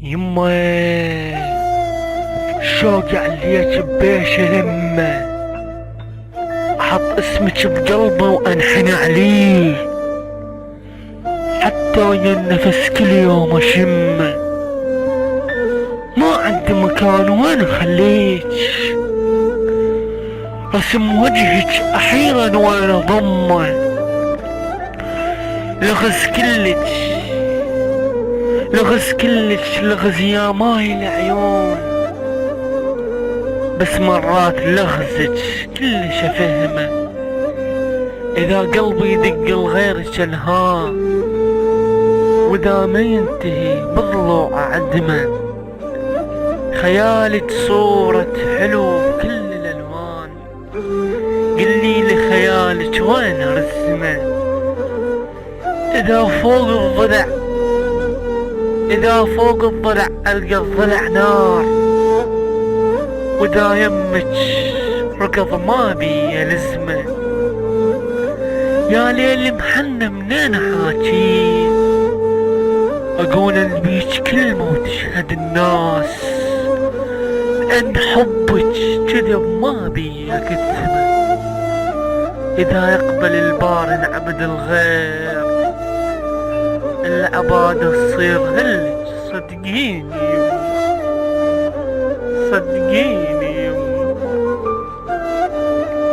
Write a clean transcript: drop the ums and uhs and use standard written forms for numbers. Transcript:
يما، شوقي عليك بيش لما احط اسمك بقلبي وانحن عليه، حتى ويا النفس كل يوم اشمه، ما عندي مكان وين خليك، رسم وجهك احيرا وين اضمه، لغز كلك لغز كلك لغز يا ماي العيون، بس مرات لغزك كلش افهمه، اذا قلبي يدق لغيرك الها، واذا ما ينتهي بالضلوع اعدمه، خيالك صورة حلو بكل الالوان، قلي لي خيالك وين ارسمه، اذا فوق الضلع القى الضلع نار، واذا يمك ركض ما بي لزمه، يا ليل محنة منين حاجي، اقول البيج كلمة وتشهد الناس، ان حبك كذب ما بي اكتمه، اذا يقبل البار نعبد الغير، العبادة تصير هلج، صدقيني صدقيني.